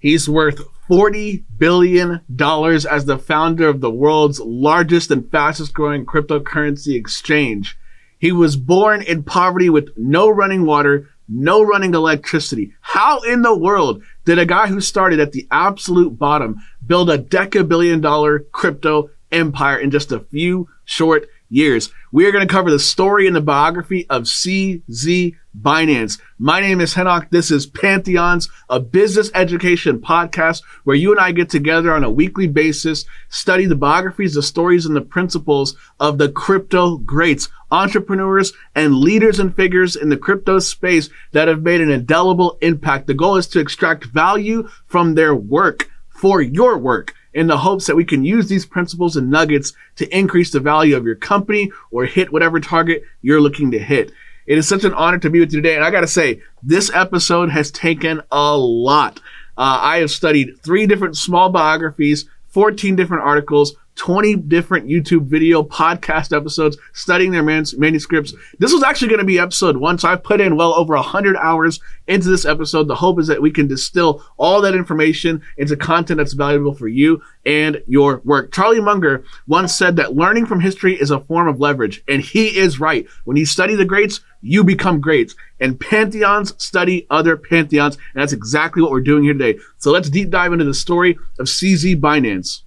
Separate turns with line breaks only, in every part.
He's worth $40 billion as the founder of the world's largest and fastest growing cryptocurrency exchange. He was born in poverty with no running water, no running electricity. How in the world did a guy who started at the absolute bottom build a Deca billion-dollar crypto empire in just a few short years? We are going to cover the story and the biography of CZ Binance. My name is Henok. This is Pantheons, a business education podcast where you and I get together on a weekly basis, study the biographies, the stories, and the principles of the crypto greats, entrepreneurs, and leaders and figures in the crypto space that have made an indelible impact. The goal is to extract value from their work for your work, in the hopes that we can use these principles and nuggets to increase the value of your company or hit whatever target you're looking to hit. It is such an honor to be with you today. And I got to say, this episode has taken a lot. I have studied 3 different small biographies, 14 different articles, 20 different YouTube video podcast episodes, studying their manuscripts. This was actually going to be episode 1, so I've put in well over 100 hours into this episode. The hope is that we can distill all that information into content that's valuable for you and your work. Charlie Munger once said that learning from history is a form of leverage, and he is right. When you study the greats, you become greats, and pantheons study other pantheons, and that's exactly what we're doing here today. So let's deep dive into the story of CZ Binance.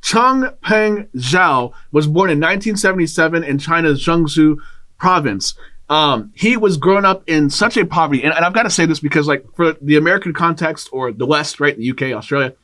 Changpeng Zhao was born in 1977 in China's Jiangsu province. He was grown up in such a poverty, and I've got to say this because, like, for the American context or the West, right, the UK, Australia,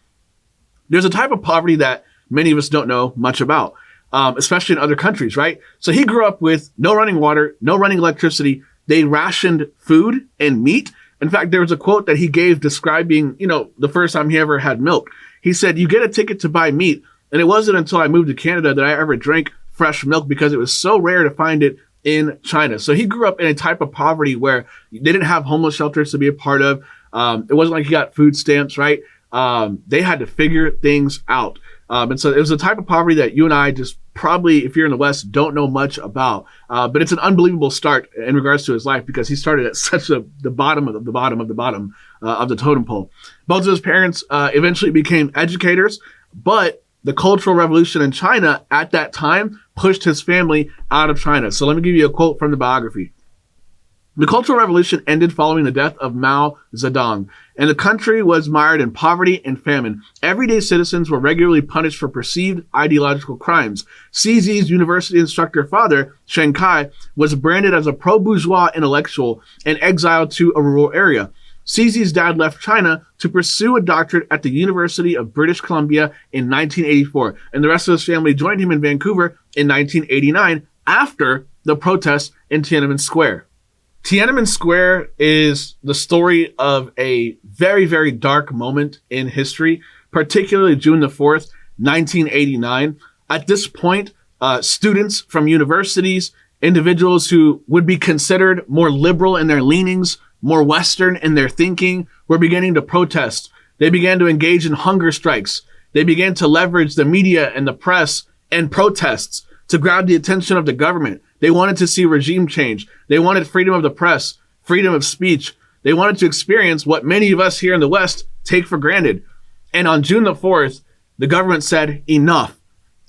there's a type of poverty that many of us don't know much about, especially in other countries, right? So he grew up with no running water, no running electricity. They rationed food and meat. In fact, there was a quote that he gave describing, the first time he ever had milk. He said, "You get a ticket to buy meat." And it wasn't until I moved to Canada that I ever drank fresh milk because it was so rare to find it in China. So he grew up in a type of poverty where they didn't have homeless shelters to be a part of. It wasn't like he got food stamps, right? They had to figure things out. And so it was a type of poverty that you and I just probably, if you're in the West, don't know much about. But it's an unbelievable start in regards to his life because he started at such the bottom of the bottom of the bottom of the totem pole. Both of his parents eventually became educators, but the Cultural Revolution in China at that time pushed his family out of China. So let me give you a quote from the biography. The Cultural Revolution ended following the death of Mao Zedong, and the country was mired in poverty and famine. Everyday citizens were regularly punished for perceived ideological crimes. CZ's university instructor father, Shen Kai, was branded as a pro-bourgeois intellectual and exiled to a rural area. CZ's dad left China to pursue a doctorate at the University of British Columbia in 1984, and the rest of his family joined him in Vancouver in 1989 after the protests in Tiananmen Square. Tiananmen Square is the story of a very, very dark moment in history, particularly June the 4th, 1989. At this point, students from universities, individuals who would be considered more liberal in their leanings, more Western in their thinking, were beginning to protest. They began to engage in hunger strikes. They began to leverage the media and the press and protests to grab the attention of the government. They wanted to see regime change. They wanted freedom of the press, freedom of speech. They wanted to experience what many of us here in the West take for granted. And on June the 4th, the government said enough.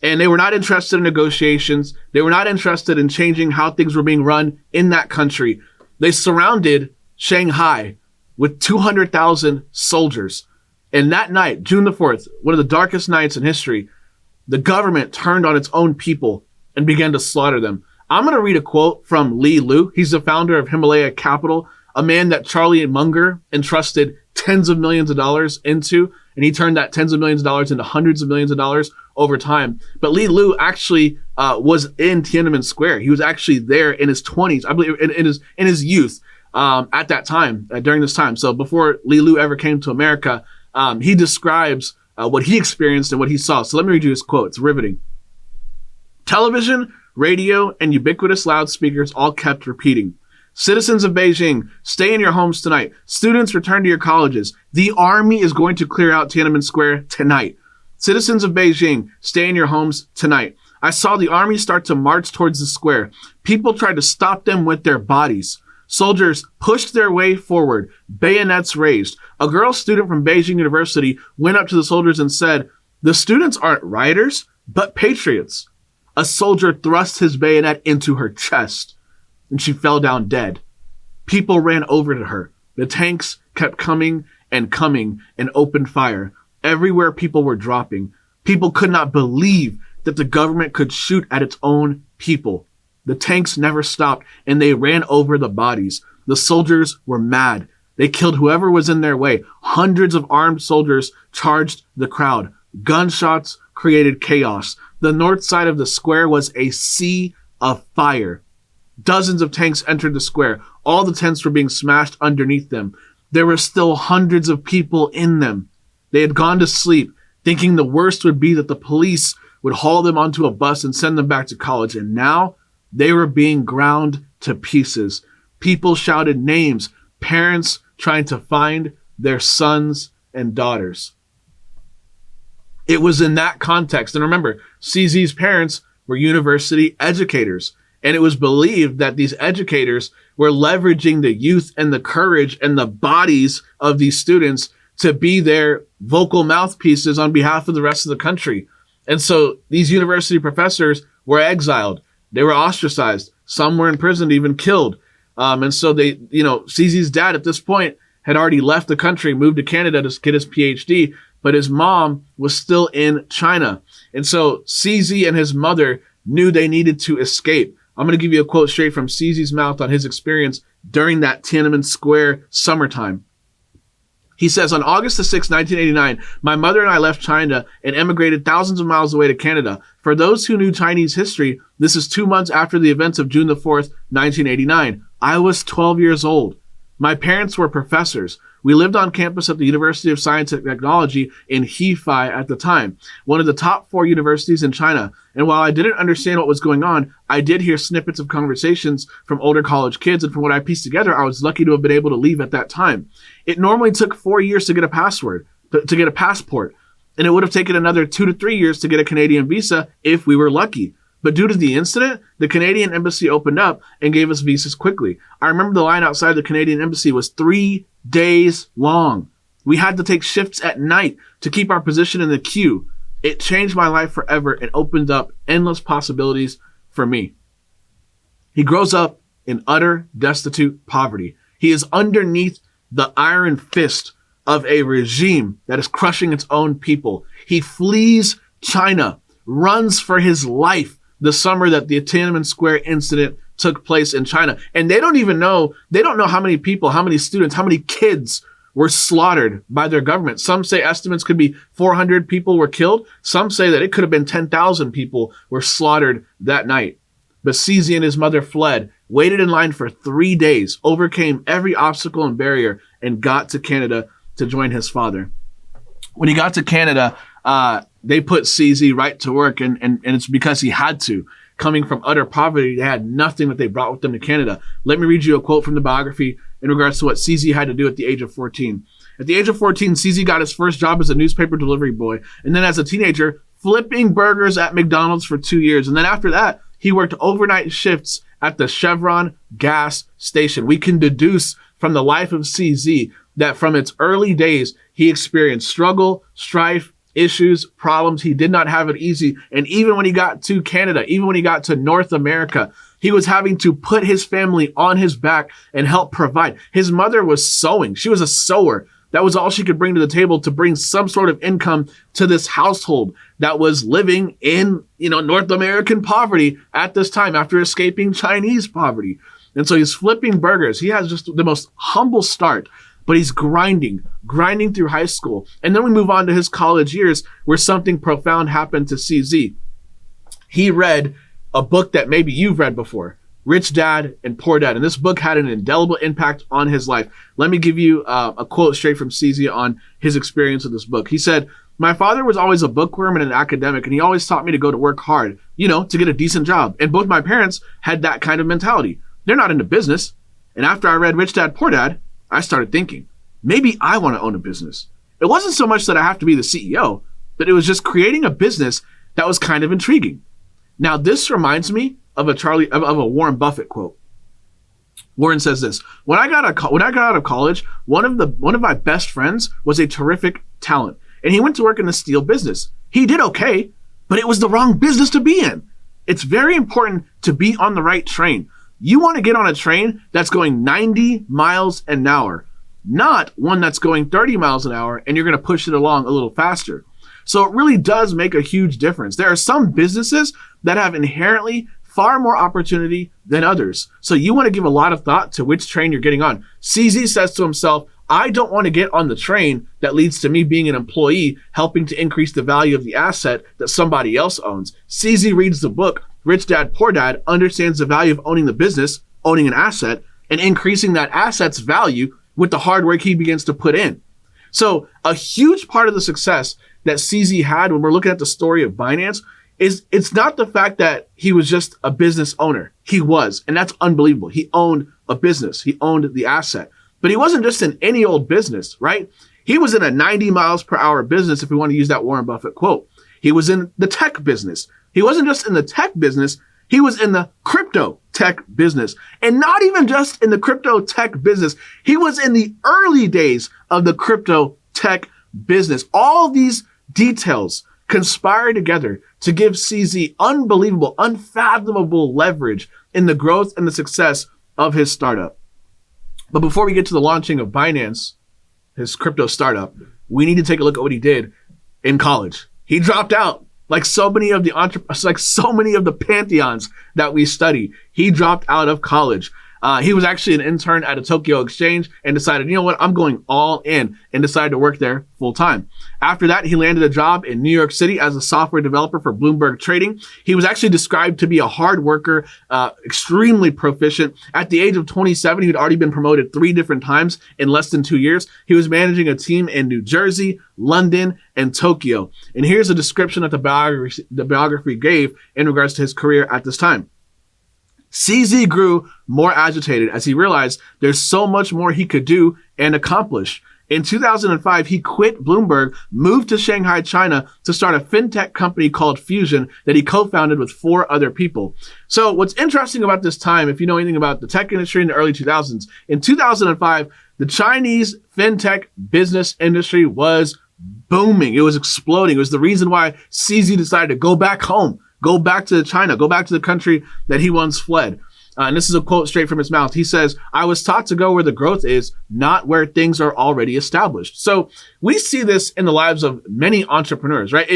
And they were not interested in negotiations. They were not interested in changing how things were being run in that country. They surrounded Shanghai with 200,000 soldiers. And that night, June the 4th, one of the darkest nights in history, the government turned on its own people and began to slaughter them. I'm going to read a quote from Li Lu. He's the founder of Himalaya Capital, a man that Charlie Munger entrusted tens of millions of dollars into, and he turned that tens of millions of dollars into hundreds of millions of dollars over time. But Li Lu actually was in Tiananmen Square. He was actually there in his 20s, I believe, in his youth. At that time, during this time. So before Li Lu ever came to America, he describes what he experienced and what he saw. So let me read you his quote. It's riveting. Television, radio, and ubiquitous loudspeakers all kept repeating, "Citizens of Beijing, stay in your homes tonight. Students, return to your colleges. The army is going to clear out Tiananmen Square tonight. Citizens of Beijing, stay in your homes tonight." I saw the army start to march towards the square. People tried to stop them with their bodies. Soldiers pushed their way forward, bayonets raised. A girl student from Beijing University went up to the soldiers and said, "The students aren't rioters, but patriots." A soldier thrust his bayonet into her chest, and she fell down dead. People ran over to her. The tanks kept coming and opened fire. Everywhere people were dropping. People could not believe that the government could shoot at its own people. The tanks never stopped, and they ran over the bodies. The soldiers were mad. They killed whoever was in their way. Hundreds of armed soldiers charged the crowd. Gunshots created chaos. The north side of the square was a sea of fire. Dozens of tanks entered the square. All the tents were being smashed underneath them. There were still hundreds of people in them. They had gone to sleep, thinking the worst would be that the police would haul them onto a bus and send them back to college. And now they were being ground to pieces. People shouted names, parents trying to find their sons and daughters. It was in that context. And remember, CZ's parents were university educators. And it was believed that these educators were leveraging the youth and the courage and the bodies of these students to be their vocal mouthpieces on behalf of the rest of the country. And so these university professors were exiled. They were ostracized. Some were imprisoned, even killed. And so they, CZ's dad at this point had already left the country, moved to Canada to get his PhD, but his mom was still in China. And so CZ and his mother knew they needed to escape. I'm going to give you a quote straight from CZ's mouth on his experience during that Tiananmen Square summertime. He says, on August the 6th, 1989, my mother and I left China and emigrated thousands of miles away to Canada. For those who knew Chinese history, this is 2 months after the events of June the 4th, 1989. I was 12 years old. My parents were professors. We lived on campus at the University of Science and Technology in Hefei at the time, one of the top 4 universities in China. And while I didn't understand what was going on, I did hear snippets of conversations from older college kids. And from what I pieced together, I was lucky to have been able to leave at that time. It normally took 4 years to get a passport. And it would have taken another 2 to 3 years to get a Canadian visa if we were lucky. But due to the incident, the Canadian embassy opened up and gave us visas quickly. I remember the line outside the Canadian embassy was 3 days long. We had to take shifts at night to keep our position in the queue. It changed my life forever and opened up endless possibilities for me. He grows up in utter destitute poverty. He is underneath the iron fist of a regime that is crushing its own people. He flees China, runs for his life the summer that the Tiananmen Square incident took place in China. And they don't know how many people, how many students, how many kids were slaughtered by their government. Some say estimates could be 400 people were killed. Some say that it could have been 10,000 people were slaughtered that night. But CZ and his mother fled, waited in line for 3 days, overcame every obstacle and barrier, and got to Canada to join his father. When he got to Canada, they put CZ right to work, and it's because he had to. Coming from utter poverty, they had nothing that they brought with them to Canada. Let me read you a quote from the biography in regards to what CZ had to do at the age of 14. At the age of 14, CZ got his first job as a newspaper delivery boy, and then as a teenager, flipping burgers at McDonald's for 2 years. And then after that, he worked overnight shifts at the Chevron gas station. We can deduce from the life of CZ that from its early days, he experienced struggle, strife, issues, problems. He did not have it easy. And even when he got to Canada, even when he got to North America, he was having to put his family on his back and help provide. His mother was sewing. She was a sewer. That was all she could bring to the table to bring some sort of income to this household that was living in, North American poverty at this time after escaping Chinese poverty. And so he's flipping burgers. He has just the most humble start. But he's grinding through high school. And then we move on to his college years where something profound happened to CZ. He read a book that maybe you've read before, Rich Dad and Poor Dad. And this book had an indelible impact on his life. Let me give you a quote straight from CZ on his experience with this book. He said, "My father was always a bookworm and an academic, and he always taught me to go to work hard, to get a decent job. And both my parents had that kind of mentality. They're not into business. And after I read Rich Dad, Poor Dad, I started thinking, maybe I want to own a business. It wasn't so much that I have to be the CEO, but it was just creating a business that was kind of intriguing." Now, this reminds me of a Warren Buffett quote. Warren says this: when I got out of college, one of my best friends was a terrific talent, and he went to work in the steel business. He did okay, but it was the wrong business to be in. It's very important to be on the right train. You want to get on a train that's going 90 miles an hour, not one that's going 30 miles an hour and you're going to push it along a little faster. So it really does make a huge difference. There are some businesses that have inherently far more opportunity than others. So you want to give a lot of thought to which train you're getting on. CZ says to himself, I don't want to get on the train that leads to me being an employee, helping to increase the value of the asset that somebody else owns. CZ reads the book, Rich Dad, Poor Dad, understands the value of owning the business, owning an asset, and increasing that asset's value with the hard work he begins to put in. So a huge part of the success that CZ had when we're looking at the story of Binance is it's not the fact that he was just a business owner. He was, and that's unbelievable. He owned a business. He owned the asset. But he wasn't just in any old business, right? He was in a 90 miles per hour business, if we want to use that Warren Buffett quote. He was in the tech business. He wasn't just in the tech business. He was in the crypto tech business. And not even just in the crypto tech business. He was in the early days of the crypto tech business. All these details conspire together to give CZ unbelievable, unfathomable leverage in the growth and the success of his startup. But before we get to the launching of Binance, his crypto startup, we need to take a look at what he did in college. He dropped out, like so many of the pantheons that we study. He dropped out of college. He was actually an intern at a Tokyo exchange and decided, you know what, I'm going all in, and decided to work there full time. After that, he landed a job in New York City as a software developer for Bloomberg Trading. He was actually described to be a hard worker, extremely proficient. At the age of 27, he'd already been promoted 3 different times in less than 2 years. He was managing a team in New Jersey, London, and Tokyo. And here's a description that the biography gave in regards to his career at this time. CZ grew more agitated as he realized there's so much more he could do and accomplish. In 2005, he quit Bloomberg, moved to Shanghai, China to start a fintech company called Fusion that he co-founded with 4 other people. So what's interesting about this time, if you know anything about the tech industry in the early 2000s, in 2005, the Chinese fintech business industry was booming. It was exploding. It was the reason why CZ decided to go back home. Go back to China, go back to the country that he once fled. And this is a quote straight from his mouth. He says, I was taught to go where the growth is, not where things are already established. So we see this in the lives of many entrepreneurs, right?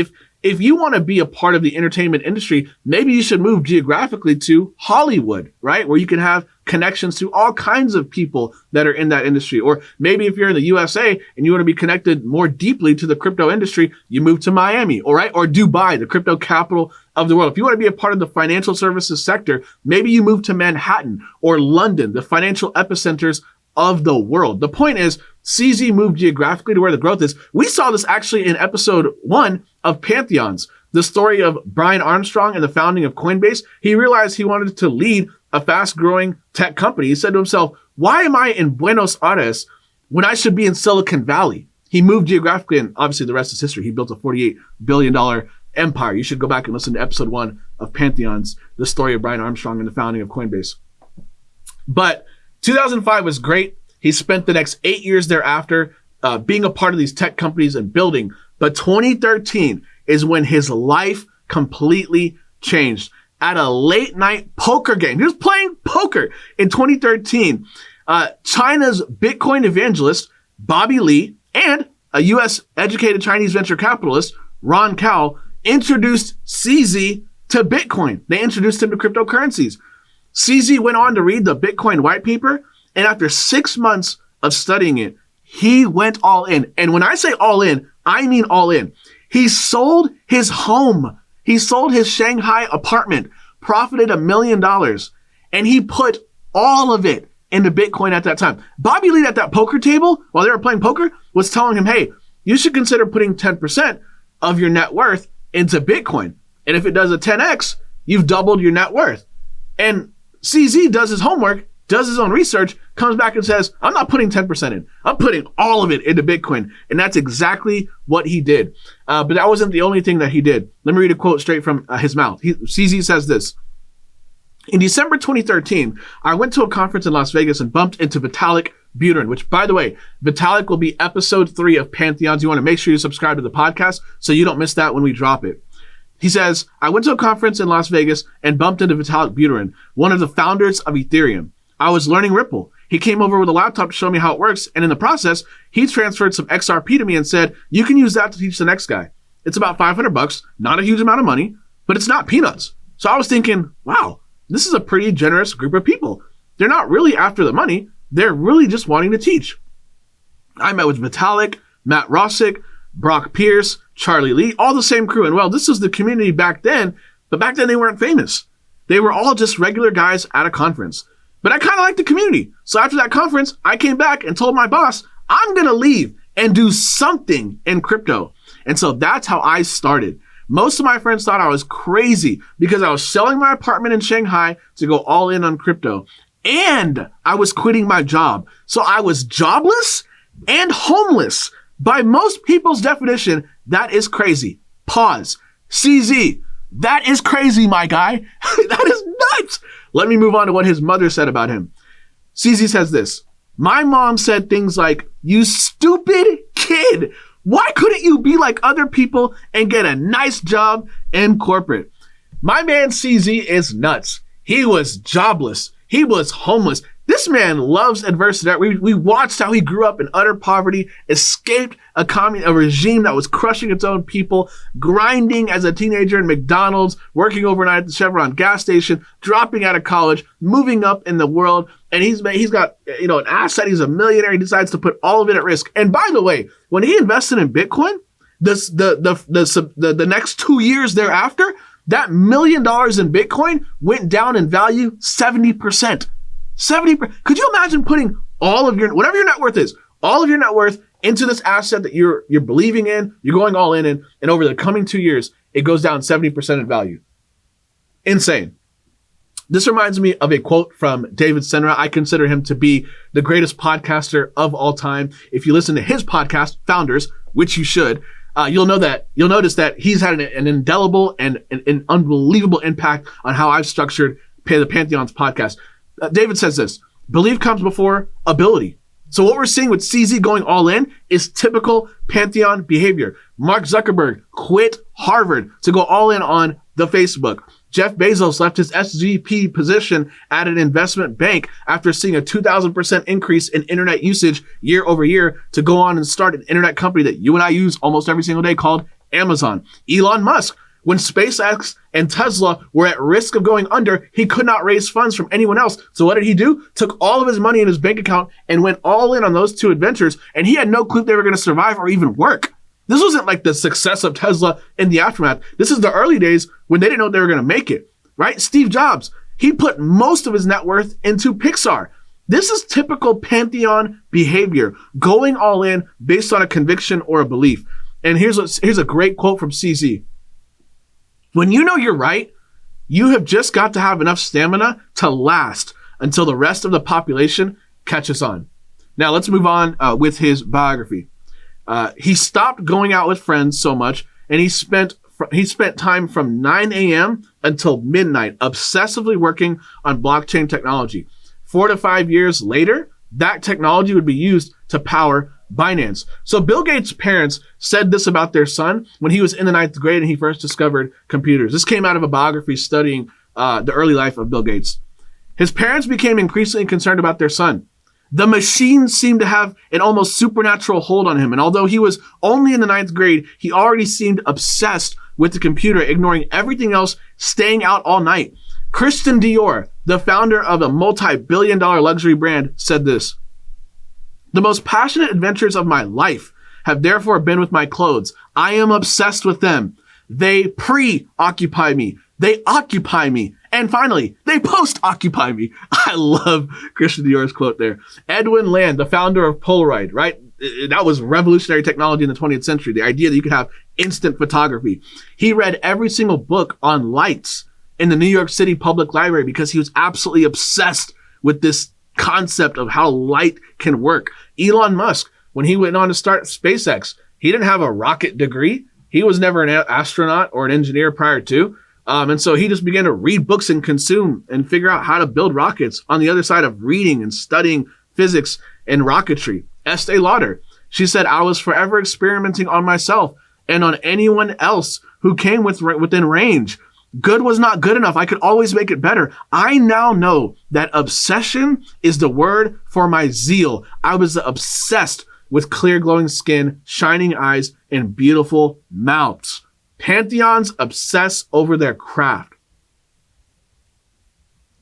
If you want to be a part of the entertainment industry, maybe you should move geographically to Hollywood, right? Where you can have connections to all kinds of people that are in that industry. Or maybe if you're in the USA and you want to be connected more deeply to the crypto industry, you move to Miami, all right? Or Dubai, the crypto capital of the world. If you want to be a part of the financial services sector, maybe you move to Manhattan or London, the financial epicenters of the world. The point is, CZ moved geographically to where the growth is. We saw this actually in episode 1 of Pantheons, the story of Brian Armstrong and the founding of Coinbase. He realized he wanted to lead a fast-growing tech company. He said to himself, why am I in Buenos Aires when I should be in Silicon Valley? He moved geographically, and obviously the rest is history. He built a $48 billion empire. You should go back and listen to episode 1 of Pantheons, the story of Brian Armstrong and the founding of Coinbase. But 2005 was great. He spent the next 8 years thereafter being a part of these tech companies and building. But 2013 is when his life completely changed. At a late night poker game, he was playing poker in 2013. China's Bitcoin evangelist, Bobby Lee, and a U.S. educated Chinese venture capitalist, Ron Kao, introduced CZ to Bitcoin. They introduced him to cryptocurrencies. CZ went on to read the Bitcoin white paper, and after 6 months of studying it, he went all in. And when I say all in, I mean all in. He sold his home. He sold his Shanghai apartment, profited $1 million, and he put all of it into Bitcoin at that time. Bobby Lee at that poker table, while they were playing poker, was telling him, hey, you should consider putting 10% of your net worth into Bitcoin. And if it does a 10x, you've doubled your net worth. And CZ does his homework, does his own research, comes back and says, I'm not putting 10% in. I'm putting all of it into Bitcoin. And that's exactly what he did. But that wasn't the only thing that he did. Let me read a quote straight from his mouth. CZ says this. In December 2013, I went to a conference in Las Vegas and bumped into Vitalik Buterin, which, by the way, Vitalik will be episode 3 of Pantheons. You want to make sure you subscribe to the podcast so you don't miss that when we drop it. He says, I went to a conference in Las Vegas and bumped into Vitalik Buterin, one of the founders of Ethereum. I was learning Ripple. He came over with a laptop to show me how it works, and in the process, he transferred some XRP to me and said, you can use that to teach the next guy. It's about $500, not a huge amount of money, but it's not peanuts. So I was thinking, wow, this is a pretty generous group of people. They're not really after the money. They're really just wanting to teach. I met with Vitalik, Matt Rossick, Brock Pierce, Charlie Lee, all the same crew. And well, this was the community back then, but back then they weren't famous. They were all just regular guys at a conference. But I kind of liked the community. So after that conference, I came back and told my boss, I'm going to leave and do something in crypto. And so that's how I started. Most of my friends thought I was crazy because I was selling my apartment in Shanghai to go all in on crypto. And I was quitting my job. So I was jobless and homeless. By most people's definition, that is crazy. Pause. CZ, that is crazy, my guy. That is nuts. Let me move on to what his mother said about him. CZ says this. My mom said things like, you stupid kid. Why couldn't you be like other people and get a nice job in corporate? My man CZ is nuts. He was jobless. He was homeless. This man loves adversity. We watched how he grew up in utter poverty, escaped a regime that was crushing its own people, grinding as a teenager in McDonald's, working overnight at the Chevron gas station, dropping out of college, moving up in the world. And he's got, an asset. He's a millionaire. He decides to put all of it at risk. And by the way, when he invested in Bitcoin, the next 2 years thereafter, that $1 million in Bitcoin went down in value 70%. 70%. Could you imagine putting all of whatever your net worth is, all of your net worth into this asset that you're believing in, you're going all in, and over the coming 2 years, it goes down 70% in value. Insane. This reminds me of a quote from David Senra. I consider him to be the greatest podcaster of all time. If you listen to his podcast, Founders, which you should, you'll notice that he's had an indelible and an unbelievable impact on how I've structured the Pantheon's podcast. David says this, belief comes before ability. So what we're seeing with CZ going all in is typical Pantheon behavior. Mark Zuckerberg quit Harvard to go all in on the Facebook. Jeff Bezos left his SVP position at an investment bank after seeing a 2,000% increase in internet usage year over year to go on and start an internet company that you and I use almost every single day called Amazon. Elon Musk, when SpaceX and Tesla were at risk of going under, he could not raise funds from anyone else. So what did he do? Took all of his money in his bank account and went all in on those two adventures. And he had no clue they were going to survive or even work. This wasn't like the success of Tesla in the aftermath. This is the early days when they didn't know they were going to make it, right? Steve Jobs, he put most of his net worth into Pixar. This is typical Pantheon behavior, going all in based on a conviction or a belief. And here's a great quote from CZ. When you know you're right, you have just got to have enough stamina to last until the rest of the population catches on. Now let's move on with his biography. He stopped going out with friends so much, and he spent time from 9 a.m. until midnight obsessively working on blockchain technology. 4 to 5 years later, that technology would be used to power Binance. So Bill Gates' parents said this about their son when he was in the 9th grade and he first discovered computers. This came out of a biography studying the early life of Bill Gates. His parents became increasingly concerned about their son. The machine seemed to have an almost supernatural hold on him. And although he was only in the 9th grade, he already seemed obsessed with the computer, ignoring everything else, staying out all night. Christian Dior, the founder of a multi-billion-dollar luxury brand, said this, "The most passionate adventures of my life have therefore been with my clothes. I am obsessed with them. They preoccupy me. They occupy me. And finally, they post-occupy me." I love Christian Dior's quote there. Edwin Land, the founder of Polaroid, right? That was revolutionary technology in the 20th century. The idea that you could have instant photography. He read every single book on lights in the New York City Public Library because he was absolutely obsessed with this concept of how light can work. Elon Musk, when he went on to start SpaceX, he didn't have a rocket degree. He was never an astronaut or an engineer prior to. And so he just began to read books and consume and figure out how to build rockets on the other side of reading and studying physics and rocketry. Estee Lauder, she said, I was forever experimenting on myself and on anyone else who came within range. Good was not good enough. I could always make it better. I now know that obsession is the word for my zeal. I was obsessed with clear glowing skin, shining eyes, and beautiful mouths. Pantheons obsess over their craft.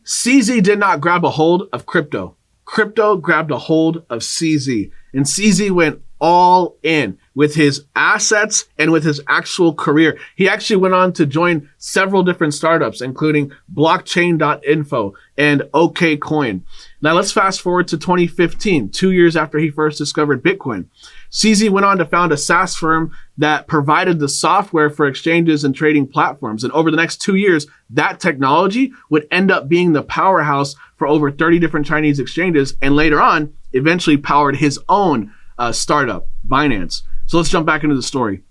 CZ did not grab a hold of crypto. Crypto grabbed a hold of CZ, and CZ went all in with his assets and with his actual career. He actually went on to join several different startups, including blockchain.info and OKCoin. Now let's fast forward to 2015, 2 years after he first discovered Bitcoin. CZ went on to found a SaaS firm that provided the software for exchanges and trading platforms. And over the next 2 years, that technology would end up being the powerhouse for over 30 different Chinese exchanges. And later on, eventually powered his own startup, Binance. So let's jump back into the story.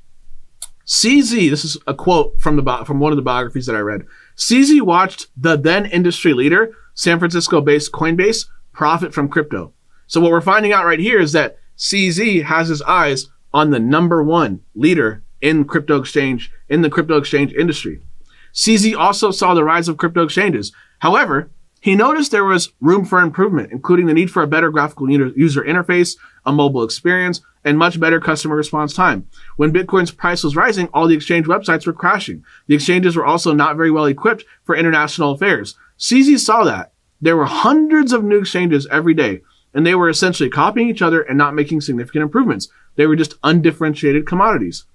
CZ, this is a quote from one of the biographies that I read. CZ watched the then industry leader, San Francisco-based Coinbase, profit from crypto. So what we're finding out right here is that CZ has his eyes on the number one leader in the crypto exchange industry. CZ also saw the rise of crypto exchanges. However, he noticed there was room for improvement, including the need for a better graphical user interface, a mobile experience, and much better customer response time. When Bitcoin's price was rising, all the exchange websites were crashing. The exchanges were also not very well equipped for international affairs. CZ saw that. There were hundreds of new exchanges every day, and they were essentially copying each other and not making significant improvements. They were just undifferentiated commodities.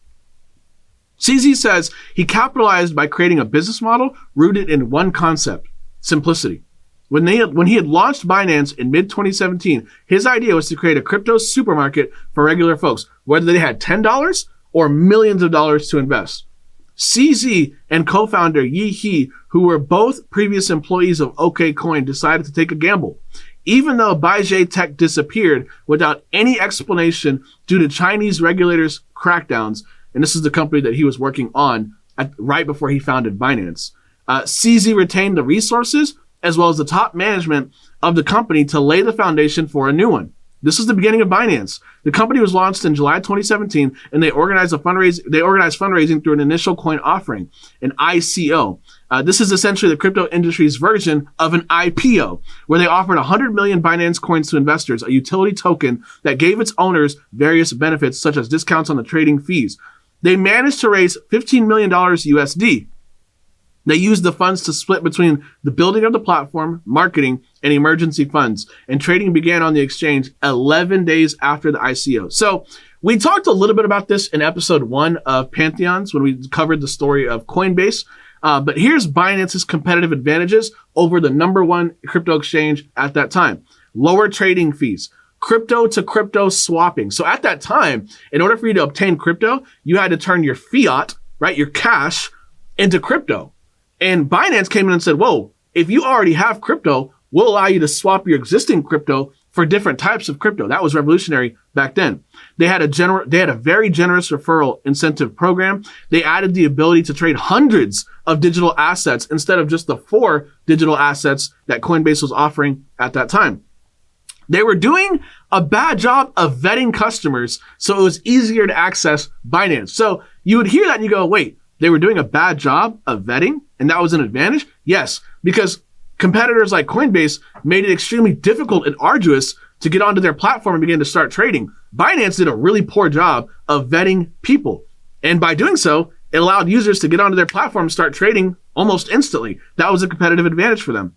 CZ says he capitalized by creating a business model rooted in one concept: simplicity. When he had launched Binance in mid-2017, his idea was to create a crypto supermarket for regular folks, whether they had $10 or millions of dollars to invest. CZ and co-founder Yi He, who were both previous employees of OKCoin, decided to take a gamble. Even though Baizhe Tech disappeared without any explanation due to Chinese regulators' crackdowns, and this is the company that he was working on right before he founded Binance, CZ retained the resources as well as the top management of the company to lay the foundation for a new one. This is the beginning of Binance. The company was launched in July 2017, and they organized fundraising through an initial coin offering, an ICO. This is essentially the crypto industry's version of an IPO, where they offered 100 million Binance coins to investors, a utility token that gave its owners various benefits, such as discounts on the trading fees. They managed to raise $15 million USD. They used the funds to split between the building of the platform, marketing, and emergency funds. And trading began on the exchange 11 days after the ICO. So we talked a little bit about this in episode 1 of Pantheons when we covered the story of Coinbase. But here's Binance's competitive advantages over the number one crypto exchange at that time. Lower trading fees. Crypto to crypto swapping. So at that time, in order for you to obtain crypto, you had to turn your fiat, right, your cash, into crypto. And Binance came in and said, whoa, if you already have crypto, we'll allow you to swap your existing crypto for different types of crypto. That was revolutionary back then. They had a very generous referral incentive program. They added the ability to trade hundreds of digital assets instead of just the 4 digital assets that Coinbase was offering at that time. They were doing a bad job of vetting customers, so it was easier to access Binance. So you would hear that and you go, wait, they were doing a bad job of vetting, and that was an advantage? Yes, because competitors like Coinbase made it extremely difficult and arduous to get onto their platform and begin to start trading. Binance did a really poor job of vetting people. And by doing so, it allowed users to get onto their platform and start trading almost instantly. That was a competitive advantage for them.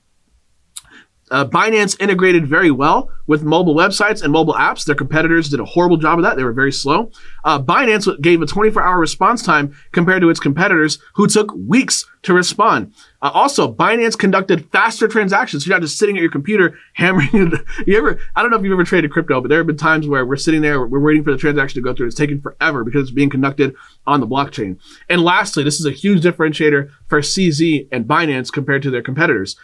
Binance integrated very well with mobile websites and mobile apps. Their competitors did a horrible job of that. They were very slow. Binance gave a 24-hour response time compared to its competitors who took weeks to respond. Also, Binance conducted faster transactions. You're not just sitting at your computer hammering it. I don't know if you've ever traded crypto, but there have been times where we're sitting there, we're waiting for the transaction to go through. It's taking forever because it's being conducted on the blockchain. And lastly, this is a huge differentiator for CZ and Binance compared to their competitors.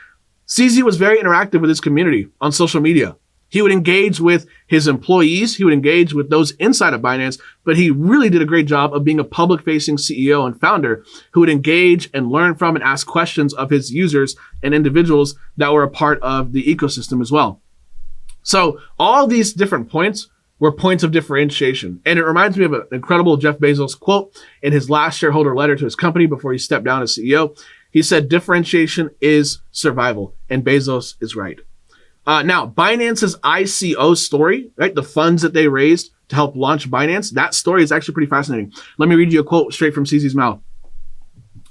CZ was very interactive with his community on social media. He would engage with his employees. He would engage with those inside of Binance, but he really did a great job of being a public-facing CEO and founder who would engage and learn from and ask questions of his users and individuals that were a part of the ecosystem as well. So all these different points were points of differentiation. And it reminds me of an incredible Jeff Bezos quote in his last shareholder letter to his company before he stepped down as CEO. He said, differentiation is survival. And Bezos is right. Now, Binance's ICO story, right? The funds that they raised to help launch Binance, that story is actually pretty fascinating. Let me read you a quote straight from CZ's mouth.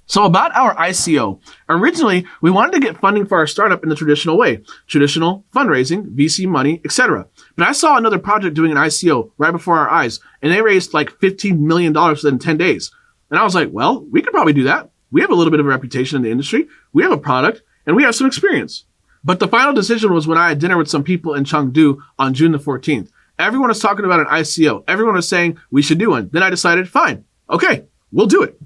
So about our ICO, originally, we wanted to get funding for our startup in the traditional way, traditional fundraising, VC money, etc. But I saw another project doing an ICO right before our eyes, and they raised like $15 million within 10 days. And I was like, well, we could probably do that. We have a little bit of a reputation in the industry. We have a product, and we have some experience. But the final decision was when I had dinner with some people in Chengdu on June the 14th. Everyone was talking about an ICO. Everyone was saying we should do one. Then I decided, fine, okay, we'll do it.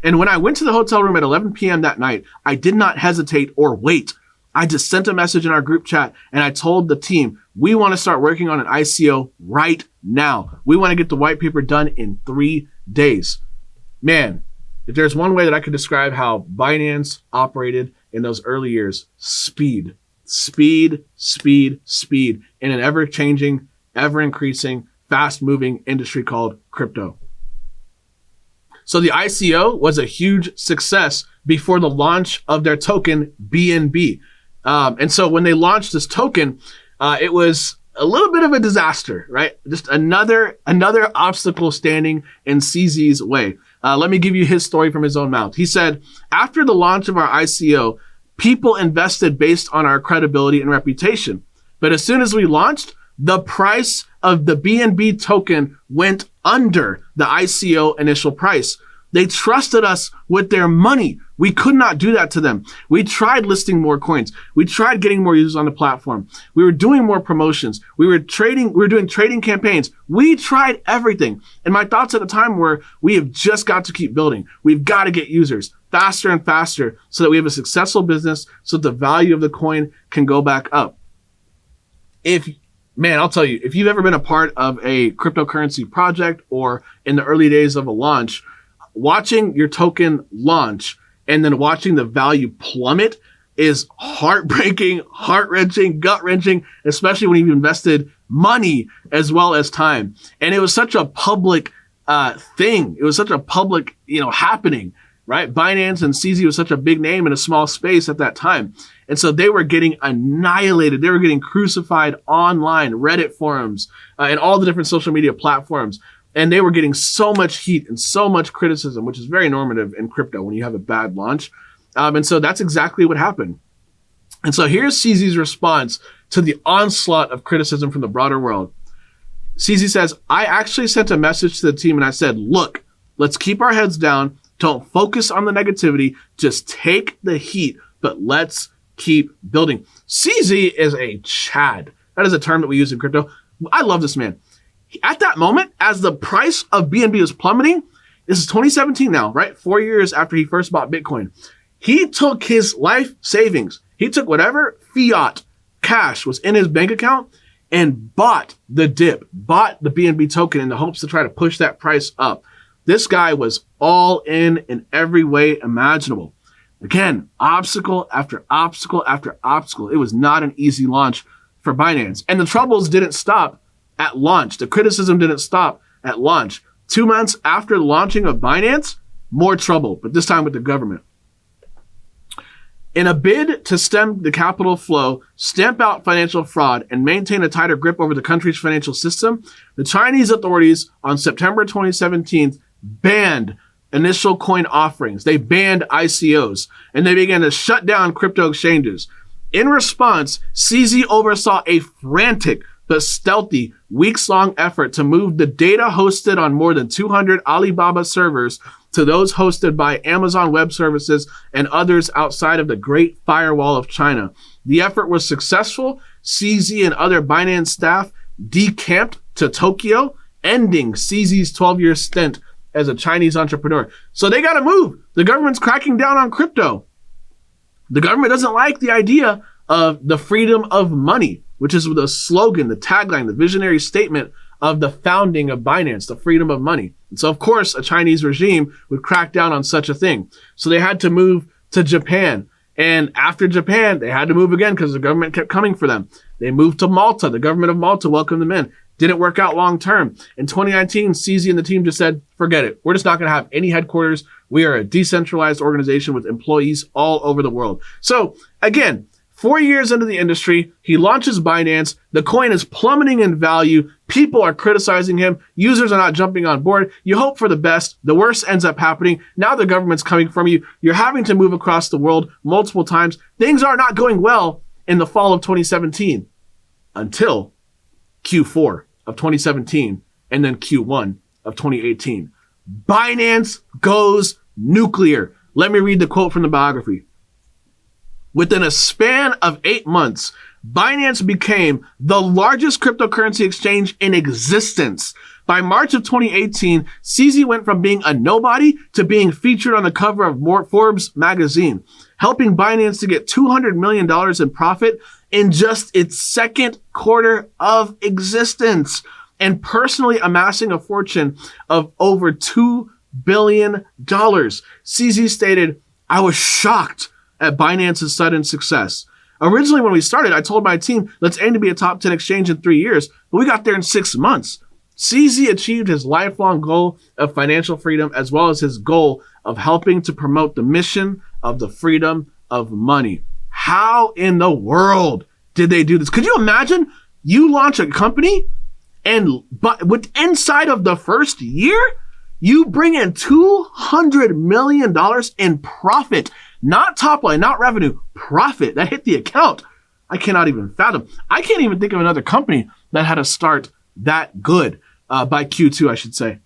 And when I went to the hotel room at 11 p.m. that night, I did not hesitate or wait. I just sent a message in our group chat and I told the team, we want to start working on an ICO right now. We want to get the white paper done in 3 days. Man, if there's one way that I could describe how Binance operated in those early years, speed. Speed, speed, speed in an ever-changing, ever-increasing, fast-moving industry called crypto. So the ICO was a huge success before the launch of their token, BNB. And so when they launched this token, it was a little bit of a disaster, right? Just another obstacle standing in CZ's way. Let me give you his story from his own mouth. He said, after the launch of our ICO, people invested based on our credibility and reputation. But as soon as we launched, the price of the BNB token went under the ICO initial price. They trusted us with their money. We could not do that to them. We tried listing more coins. We tried getting more users on the platform. We were doing more promotions. We were doing trading campaigns. We tried everything. And my thoughts at the time were, we have just got to keep building. We've got to get users faster and faster so that we have a successful business so that the value of the coin can go back up. Man, I'll tell you, if you've ever been a part of a cryptocurrency project or in the early days of a launch, watching your token launch and then watching the value plummet is heartbreaking, heart-wrenching, gut-wrenching, especially when you've invested money as well as time. And it was such a public thing. It was such a public, happening, right? Binance and CZ was such a big name in a small space at that time. And so they were getting annihilated. They were getting crucified online, Reddit forums, and all the different social media platforms. And they were getting so much heat and so much criticism, which is very normative in crypto when you have a bad launch. And so that's exactly what happened. And so here's CZ's response to the onslaught of criticism from the broader world. CZ says, I actually sent a message to the team and I said, look, let's keep our heads down. Don't focus on the negativity. Just take the heat, but let's keep building. CZ is a Chad. That is a term that we use in crypto. I love this man. At that moment, as the price of BNB was plummeting, this is 2017 now, right? 4 years after he first bought Bitcoin. He took his life savings. He took whatever fiat cash was in his bank account and bought the dip, bought the BNB token in the hopes to try to push that price up. This guy was all in every way imaginable. Again, obstacle after obstacle after obstacle. It was not an easy launch for Binance. And the troubles didn't stop at launch. The criticism didn't stop at launch. 2 months after the launching of Binance, more trouble, but this time with the government. In a bid to stem the capital flow, stamp out financial fraud, and maintain a tighter grip over the country's financial system, the Chinese authorities on September 2017 banned initial coin offerings. They banned ICOs, and they began to shut down crypto exchanges. In response, CZ oversaw a frantic but stealthy, weeks-long effort to move the data hosted on more than 200 Alibaba servers to those hosted by Amazon Web Services and others outside of the Great Firewall of China. The effort was successful. CZ and other Binance staff decamped to Tokyo, ending CZ's 12-year stint as a Chinese entrepreneur. So they got to move. The government's cracking down on crypto. The government doesn't like the idea of the freedom of money, which is the slogan, the tagline, the visionary statement of the founding of Binance, the freedom of money. And so, of course, a Chinese regime would crack down on such a thing. So they had to move to Japan. And after Japan, they had to move again because the government kept coming for them. They moved to Malta. The government of Malta welcomed them in. Didn't work out long term. In 2019, CZ and the team just said, forget it. We're just not going to have any headquarters. We are a decentralized organization with employees all over the world. So again, 4 years into the industry, he launches Binance. The coin is plummeting in value. People are criticizing him. Users are not jumping on board. You hope for the best. The worst ends up happening. Now the government's coming from you. You're having to move across the world multiple times. Things are not going well in the fall of 2017 until Q4 of 2017 and then Q1 of 2018. Binance goes nuclear. Let me read the quote from the biography. Within a span of 8 months, Binance became the largest cryptocurrency exchange in existence. By March of 2018, CZ went from being a nobody to being featured on the cover of Forbes magazine, helping Binance to get $200 million in profit in just its second quarter of existence, and personally amassing a fortune of over $2 billion. CZ stated, "I was shocked at Binance's sudden success. Originally, when we started, I told my team, let's aim to be a top 10 exchange in 3 years, but we got there in 6 months." CZ achieved his lifelong goal of financial freedom, as well as his goal of helping to promote the mission of the freedom of money. How in the world did they do this? Could you imagine you launch a company but inside of the first year, you bring in $200 million in profit, not top line, not revenue, profit that hit the account. I cannot even fathom. I can't even think of another company that had a start that good by Q2, I should say.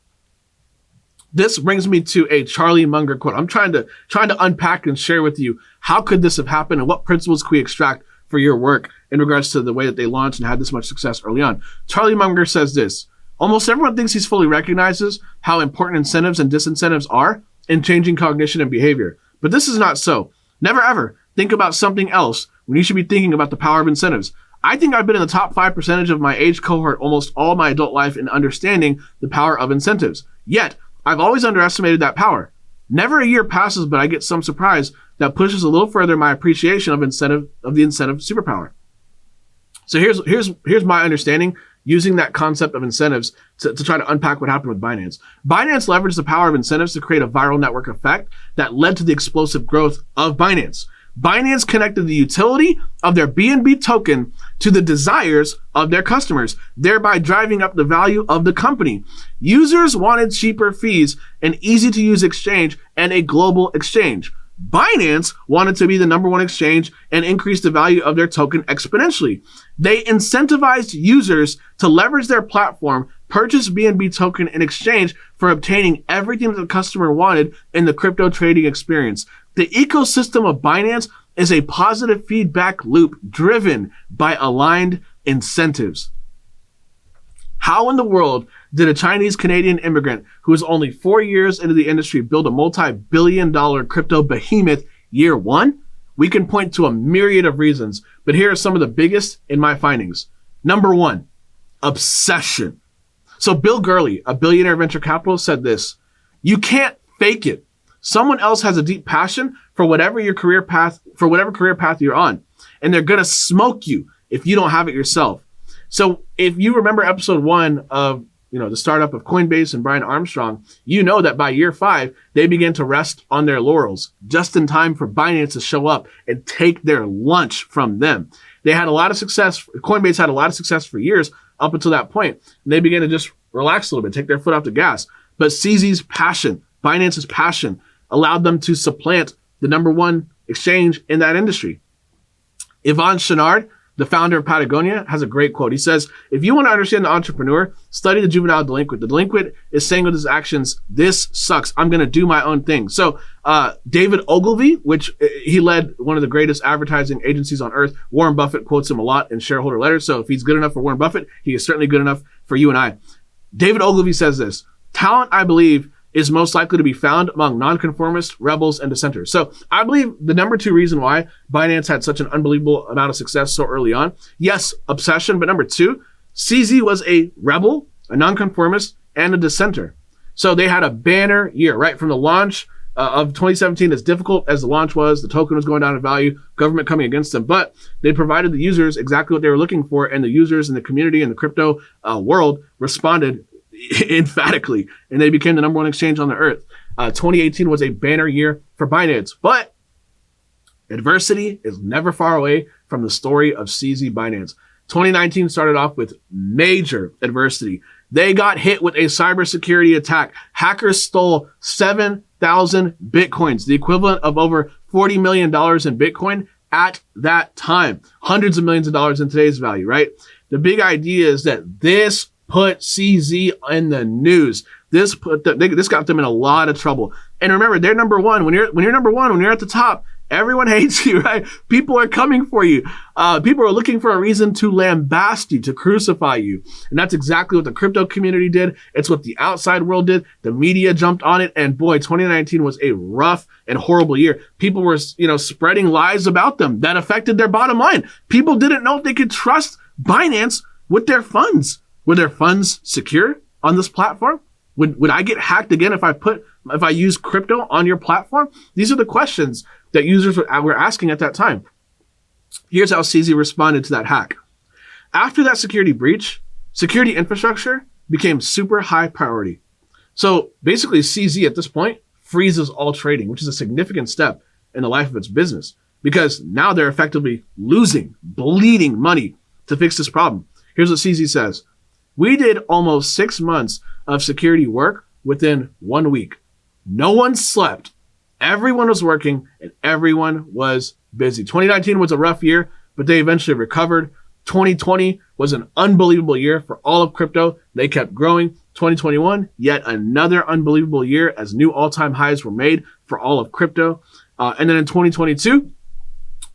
This brings me to a Charlie Munger quote. I'm trying to unpack and share with you how could this have happened and what principles can we extract for your work in regards to the way that they launched and had this much success early on. Charlie Munger says this: almost everyone thinks he's fully recognizes how important incentives and disincentives are in changing cognition and behavior. But this is not so. Never ever think about something else when you should be thinking about the power of incentives. I think I've been in the top 5% of my age cohort almost all my adult life in understanding the power of incentives. Yet, I've always underestimated that power. Never a year passes, but I get some surprise that pushes a little further my appreciation of the incentive superpower. So here's my understanding using that concept of incentives to try to unpack what happened with Binance. Binance leveraged the power of incentives to create a viral network effect that led to the explosive growth of Binance. Binance connected the utility of their BNB token to the desires of their customers, thereby driving up the value of the company. Users wanted cheaper fees, an easy-to-use exchange, and a global exchange. Binance wanted to be the number one exchange and increase the value of their token exponentially. They incentivized users to leverage their platform, purchase BNB token in exchange for obtaining everything that the customer wanted in the crypto trading experience. The ecosystem of Binance is a positive feedback loop driven by aligned incentives. How in the world did a Chinese-Canadian immigrant who is only 4 years into the industry build a multi-billion-dollar crypto behemoth year one? We can point to a myriad of reasons, but here are some of the biggest in my findings. Number one, obsession. So Bill Gurley, a billionaire venture capitalist, said this: "You can't fake it. Someone else has a deep passion for whatever career path you're on, and they're gonna smoke you if you don't have it yourself." So if you remember episode 1 of the startup of Coinbase and Brian Armstrong, you know that by year 5, they began to rest on their laurels just in time for Binance to show up and take their lunch from them. They had a lot of success. Coinbase had a lot of success for years up until that point. And they began to just relax a little bit, take their foot off the gas. But CZ's passion, Binance's passion, allowed them to supplant the number one exchange in that industry. Yvon Chouinard, the founder of Patagonia, has a great quote. He says, "If you want to understand the entrepreneur, study the juvenile delinquent. The delinquent is saying with his actions, 'This sucks. I'm going to do my own thing.'" So David Ogilvy, which he led one of the greatest advertising agencies on earth, Warren Buffett quotes him a lot in shareholder letters. So if he's good enough for Warren Buffett, he is certainly good enough for you and I. David Ogilvy says this: "Talent, I believe, is most likely to be found among nonconformists, rebels, and dissenters. So I believe the number 2 reason why Binance had such an unbelievable amount of success so early on, yes, obsession, but number 2, CZ was a rebel, a nonconformist, and a dissenter. So they had a banner year, right? From the launch of 2017, as difficult as the launch was, the token was going down in value, government coming against them, but they provided the users exactly what they were looking for, and the users in the community and the crypto world responded emphatically, and they became the number 1 exchange on the earth. 2018 was a banner year for Binance, but adversity is never far away from the story of CZ Binance. 2019 started off with major adversity. They got hit with a cybersecurity attack. Hackers stole 7,000 Bitcoins, the equivalent of over $40 million in Bitcoin at that time. Hundreds of millions of dollars in today's value, right? The big idea is that this put CZ in the news. This got them in a lot of trouble. And remember, they're number 1. When you're number 1, when you're at the top, everyone hates you, right? People are coming for you. People are looking for a reason to lambast you, to crucify you. And that's exactly what the crypto community did. It's what the outside world did. The media jumped on it. And boy, 2019 was a rough and horrible year. People were, spreading lies about them that affected their bottom line. People didn't know if they could trust Binance with their funds. Were their funds secure on this platform? Would I get hacked again if I use crypto on your platform? These are the questions that users were asking at that time. Here's how CZ responded to that hack. After that security breach, security infrastructure became super high priority. So basically CZ at this point freezes all trading, which is a significant step in the life of its business, because now they're effectively losing, bleeding money to fix this problem. Here's what CZ says. We did almost 6 months of security work within 1 week. No one slept. Everyone was working and everyone was busy. 2019 was a rough year, but they eventually recovered. 2020 was an unbelievable year for all of crypto. They kept growing. 2021, yet another unbelievable year as new all-time highs were made for all of crypto. And then in 2022,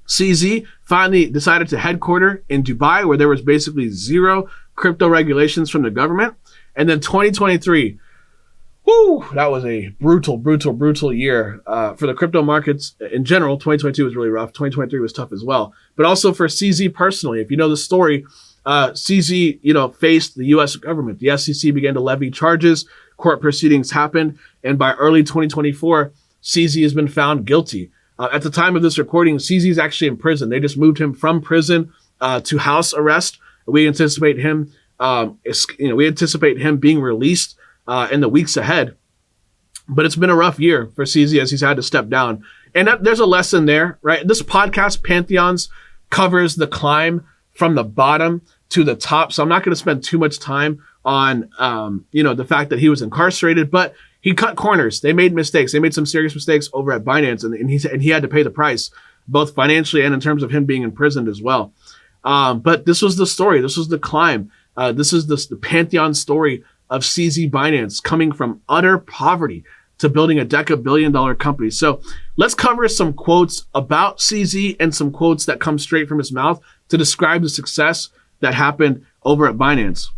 CZ finally decided to headquarter in Dubai, where there was basically zero crypto regulations from the government. And then 2023, that was a brutal year for the crypto markets in general. 2022 was really rough. 2023 was tough as well. But also for CZ personally, if you know the story, CZ, faced the U.S. government. The SEC began to levy charges. Court proceedings happened. And by early 2024, CZ has been found guilty. At the time of this recording, CZ is actually in prison. They just moved him from prison to house arrest. We anticipate him, being released in the weeks ahead. But it's been a rough year for CZ as he's had to step down. And there's a lesson there, right? This podcast, Pantheons, covers the climb from the bottom to the top. So I'm not going to spend too much time on, the fact that he was incarcerated, but he cut corners. They made mistakes. They made some serious mistakes over at Binance, and he had to pay the price, both financially and in terms of him being imprisoned as well. But this was the story. This was the climb. This is the Pantheon story of CZ Binance, coming from utter poverty to building a Deca billion-dollar company. So let's cover some quotes about CZ and some quotes that come straight from his mouth to describe the success that happened over at Binance.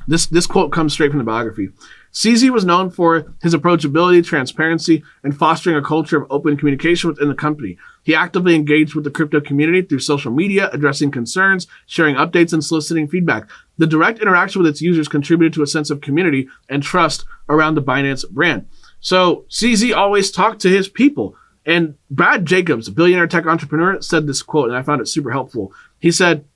This quote comes straight from the biography. CZ was known for his approachability, transparency, and fostering a culture of open communication within the company. He actively engaged with the crypto community through social media, addressing concerns, sharing updates, and soliciting feedback. The direct interaction with its users contributed to a sense of community and trust around the Binance brand. So CZ always talked to his people. And Brad Jacobs, a billionaire tech entrepreneur, said this quote, and I found it super helpful. He said,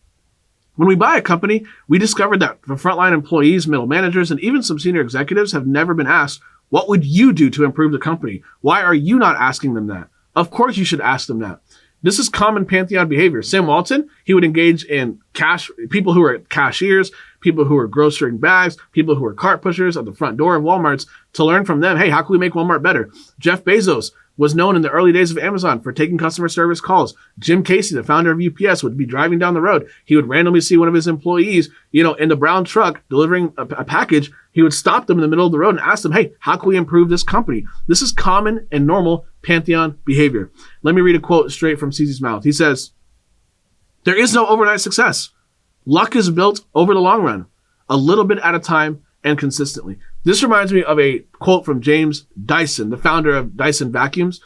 "When we buy a company, we discovered that the frontline employees, middle managers, and even some senior executives have never been asked, what would you do to improve the company? Why are you not asking them that? Of course you should ask them that." This is common Pantheon behavior. Sam Walton, he would engage in people who are cashiers, people who are grocering bags, people who are cart pushers at the front door of Walmarts to learn from them. Hey, how can we make Walmart better? Jeff Bezos was known in the early days of Amazon for taking customer service calls. Jim Casey, the founder of UPS, would be driving down the road. He would randomly see one of his employees, in the brown truck delivering a package. He would stop them in the middle of the road and ask them, hey, how can we improve this company? This is common and normal Pantheon behavior. Let me read a quote straight from CZ's mouth. He says, "There is no overnight success. Luck is built over the long run, a little bit at a time and consistently. This reminds me of a quote from James Dyson, the founder of Dyson Vacuums.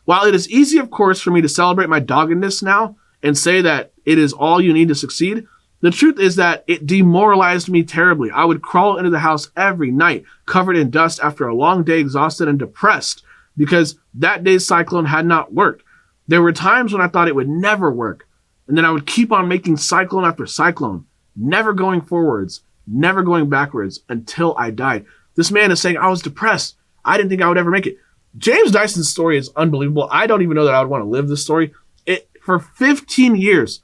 While it is easy, of course, for me to celebrate my doggedness now and say that it is all you need to succeed, the truth is that it demoralized me terribly. I would crawl into the house every night, covered in dust after a long day, exhausted and depressed, because that day's cyclone had not worked. There were times when I thought it would never work, and then I would keep on making cyclone after cyclone, never going forwards, never going backwards until I died. This man is saying, I was depressed. I didn't think I would ever make it. James Dyson's story is unbelievable. I don't even know that I would want to live this story. For 15 years,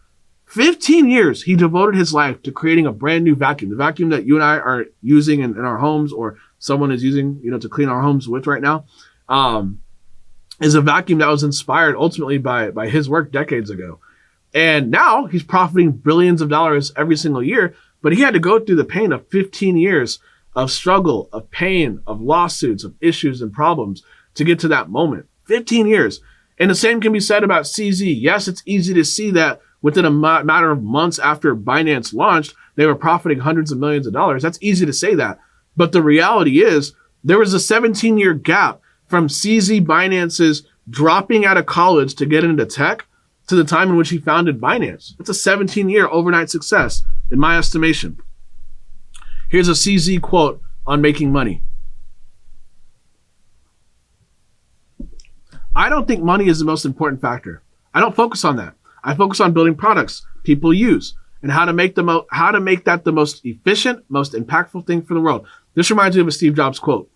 he devoted his life to creating a brand new vacuum. The vacuum that you and I are using in our homes, or someone is using, to clean our homes with right now, is a vacuum that was inspired ultimately by his work decades ago. And now he's profiting billions of dollars every single year, but he had to go through the pain of 15 years of struggle, of pain, of lawsuits, of issues and problems to get to that moment. 15 years. And the same can be said about CZ. Yes, it's easy to see that within a matter of months after Binance launched, they were profiting hundreds of millions of dollars. That's easy to say that. But the reality is there was a 17-year gap from CZ Binance's dropping out of college to get into tech to the time in which he founded Binance. It's a 17-year overnight success, in my estimation. Here's a CZ quote on making money. I don't think money is the most important factor. I don't focus on that. I focus on building products people use and how to make that the most efficient, most impactful thing for the world. This reminds me of a Steve Jobs quote.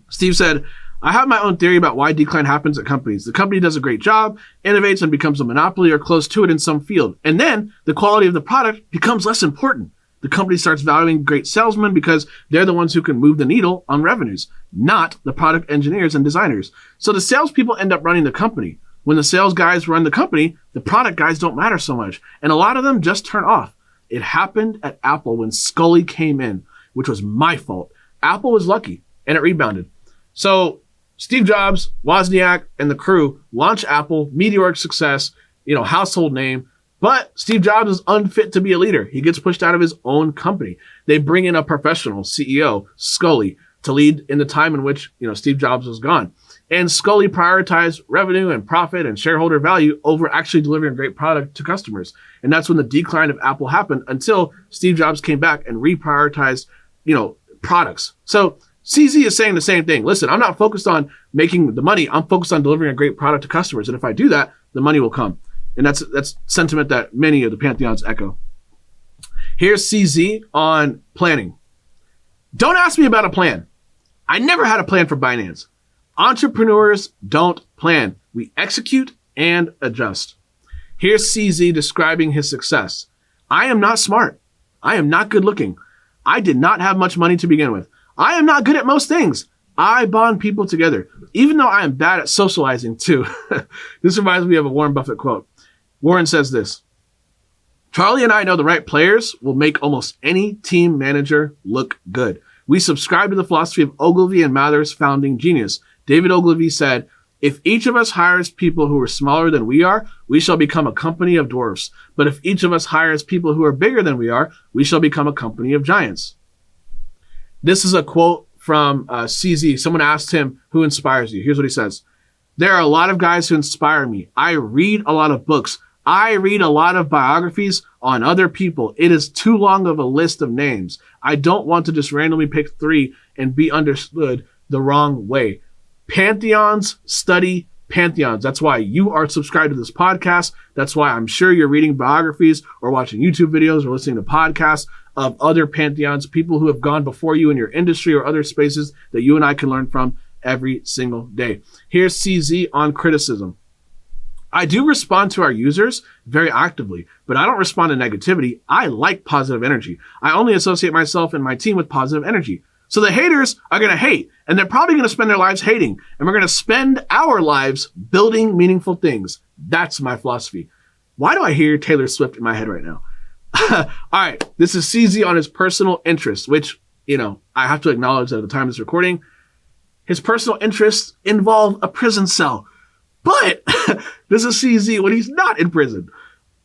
Steve said, I have my own theory about why decline happens at companies. The company does a great job, innovates, and becomes a monopoly or close to it in some field. And then the quality of the product becomes less important. The company starts valuing great salesmen because they're the ones who can move the needle on revenues, not the product engineers and designers. So the salespeople end up running the company. When the sales guys run the company, the product guys don't matter so much. And a lot of them just turn off. It happened at Apple when Scully came in, which was my fault. Apple was lucky, and it rebounded. So Steve Jobs, Wozniak, and the crew launch Apple, meteoric success, household name. But Steve Jobs is unfit to be a leader. He gets pushed out of his own company. They bring in a professional CEO, Scully, to lead in the time in which, Steve Jobs was gone. And Scully prioritized revenue and profit and shareholder value over actually delivering a great product to customers. And that's when the decline of Apple happened until Steve Jobs came back and reprioritized, products. So CZ is saying the same thing. Listen, I'm not focused on making the money. I'm focused on delivering a great product to customers. And if I do that, the money will come. And that's sentiment that many of the Pantheons echo. Here's CZ on planning. Don't ask me about a plan. I never had a plan for Binance. Entrepreneurs don't plan. We execute and adjust. Here's CZ describing his success. I am not smart. I am not good looking. I did not have much money to begin with. I am not good at most things. I bond people together, even though I am bad at socializing too. This reminds me of a Warren Buffett quote. Warren says this, Charlie and I know the right players will make almost any team manager look good. We subscribe to the philosophy of Ogilvy and Mather's founding genius. David Ogilvy said, if each of us hires people who are smaller than we are, we shall become a company of dwarfs. But if each of us hires people who are bigger than we are, we shall become a company of giants. This is a quote from CZ. Someone asked him, who inspires you? Here's what he says. There are a lot of guys who inspire me. I read a lot of books. I read a lot of biographies on other people. It is too long of a list of names. I don't want to just randomly pick 3 and be understood the wrong way. Pantheons study pantheons. That's why you are subscribed to this podcast. That's why I'm sure you're reading biographies or watching YouTube videos or listening to podcasts of other pantheons, people who have gone before you in your industry or other spaces that you and I can learn from every single day. Here's CZ on criticism. I do respond to our users very actively, but I don't respond to negativity. I like positive energy. I only associate myself and my team with positive energy. So the haters are going to hate, and they're probably going to spend their lives hating, and we're going to spend our lives building meaningful things. That's my philosophy. Why do I hear Taylor Swift in my head right now? All right, this is CZ on his personal interests, which, I have to acknowledge that at the time of this recording, his personal interests involve a prison cell. But this is CZ when he's not in prison.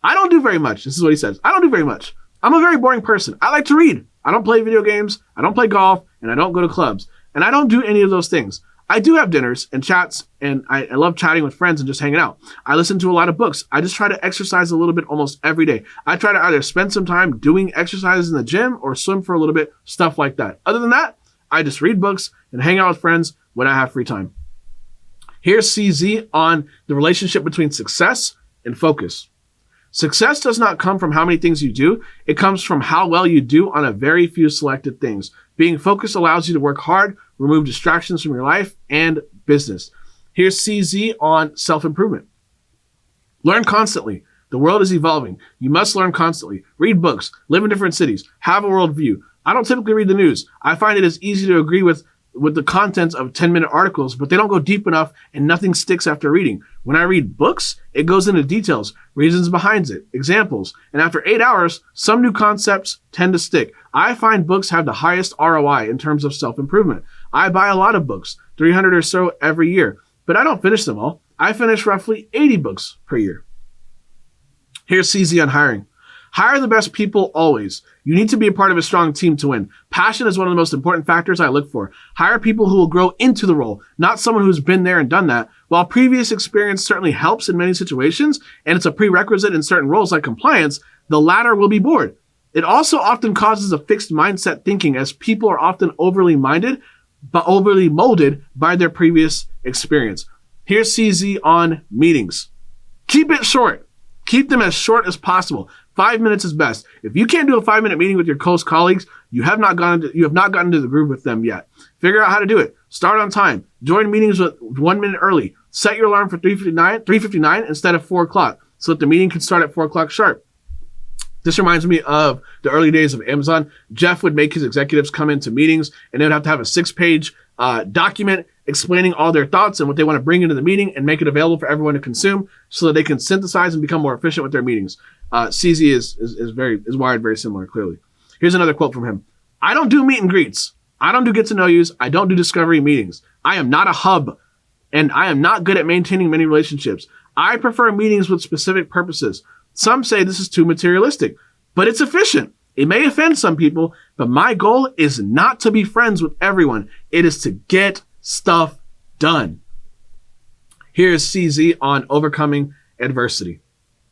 I don't do very much. This is what he says. I don't do very much. I'm a very boring person. I like to read. I don't play video games, I don't play golf, and I don't go to clubs. And I don't do any of those things. I do have dinners and chats, and I love chatting with friends and just hanging out. I listen to a lot of books. I just try to exercise a little bit almost every day. I try to either spend some time doing exercises in the gym or swim for a little bit, stuff like that. Other than that, I just read books and hang out with friends when I have free time. Here's CZ on the relationship between success and focus. Success does not come from how many things you do. It comes from how well you do on a very few selected things. Being focused allows you to work hard, remove distractions from your life and business. Here's CZ on self-improvement. Learn constantly. The world is evolving. You must learn constantly. Read books, live in different cities, have a worldview. I don't typically read the news. I find it is easy to agree with the contents of 10-minute articles, but they don't go deep enough and nothing sticks after reading. When I read books, it goes into details, reasons behind it, examples, and after 8 hours, some new concepts tend to stick. I find books have the highest ROI in terms of self-improvement. I buy a lot of books, 300 or so every year, but I don't finish them all. I finish roughly 80 books per year. Here's CZ on hiring. Hire the best people always. You need to be a part of a strong team to win. Passion is one of the most important factors I look for. Hire people who will grow into the role, not someone who's been there and done that. While previous experience certainly helps in many situations, and it's a prerequisite in certain roles like compliance, the latter will be bored. It also often causes a fixed mindset thinking, as people are often overly molded by their previous experience. Here's CZ on meetings. Keep it short. Keep them as short as possible. 5 minutes is best. If you can't do a 5-minute meeting with your close colleagues, you have not gotten into the groove with them yet. Figure out how to do it. Start on time. Join meetings with 1 minute early. Set your alarm for 3:59 instead of 4 o'clock so that the meeting can start at 4 o'clock sharp. This reminds me of the early days of Amazon. Jeff would make his executives come into meetings, and they would have to have a 6-page document explaining all their thoughts and what they want to bring into the meeting and make it available for everyone to consume so that they can synthesize and become more efficient with their meetings. CZ is wired very similar, clearly. Here's another quote from him. I don't do meet and greets. I don't do get to know yous. I don't do discovery meetings. I am not a hub, and I am not good at maintaining many relationships. I prefer meetings with specific purposes. Some say this is too materialistic, but it's efficient. It may offend some people, but my goal is not to be friends with everyone. It is to get stuff done. Here's CZ on overcoming adversity.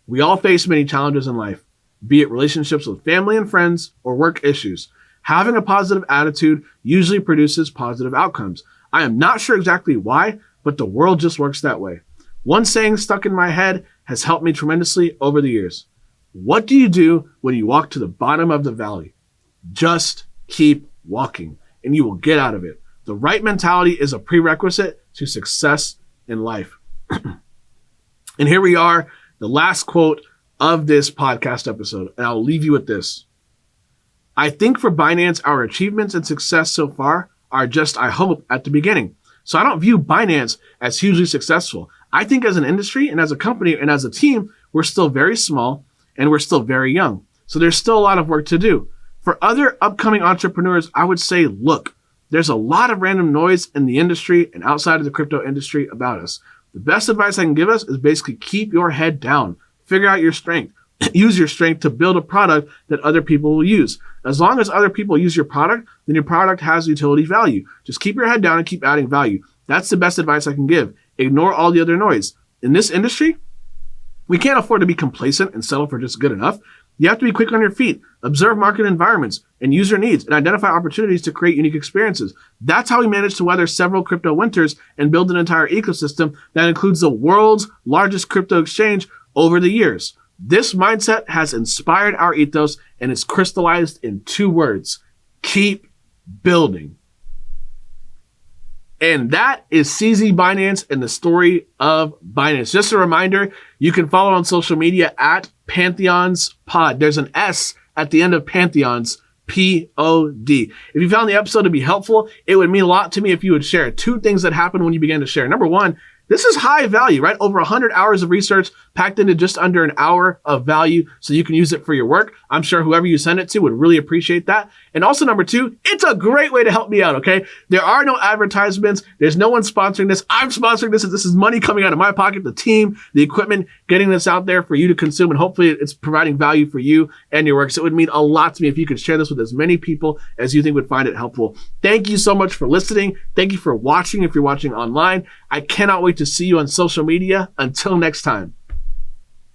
We all face many challenges in life, be it relationships with family and friends or work issues. Having a positive attitude usually produces positive outcomes. I am not sure exactly why, but the world just works that way. One saying stuck in my head has helped me tremendously over the years. What do you do when you walk to the bottom of the valley? Just keep walking, and you will get out of it. The right mentality is a prerequisite to success in life. And here we are, the last quote of this podcast episode, and I'll leave you with this. I think for Binance, our achievements and success so far are just, I hope, at the beginning. So I don't view Binance as hugely successful. I think as an industry and as a company and as a team, we're still very small and we're still very young. So there's still a lot of work to do. For other upcoming entrepreneurs, I would say, look, there's a lot of random noise in the industry and outside of the crypto industry about us. The best advice I can give us is basically keep your head down. Figure out your strength. Use your strength to build a product that other people will use. As long as other people use your product, then your product has utility value. Just keep your head down and keep adding value. That's the best advice I can give. Ignore all the other noise. In this industry, we can't afford to be complacent and settle for just good enough. You have to be quick on your feet, observe market environments and user needs, and identify opportunities to create unique experiences. That's how we managed to weather several crypto winters and build an entire ecosystem that includes the world's largest crypto exchange over the years. This mindset has inspired our ethos and is crystallized in 2 words: keep building. And that is CZ Binance and the story of Binance. Just a reminder, you can follow on social media at Pantheons Pod. There's an S at the end of Pantheons, P-O-D. If you found the episode to be helpful, it would mean a lot to me if you would share 2 things that happened when you began to share. Number 1, This is high value, right? Over 100 hours of research packed into just under an hour of value so you can use it for your work. I'm sure whoever you send it to would really appreciate that. And also number two, it's a great way to help me out, okay? There are no advertisements. There's no one sponsoring this. I'm sponsoring this. This is money coming out of my pocket, the team, the equipment, getting this out there for you to consume. And hopefully it's providing value for you and your work. So it would mean a lot to me if you could share this with as many people as you think would find it helpful. Thank you so much for listening. Thank you for watching if you're watching online. I cannot wait to see you on social media. Until next time.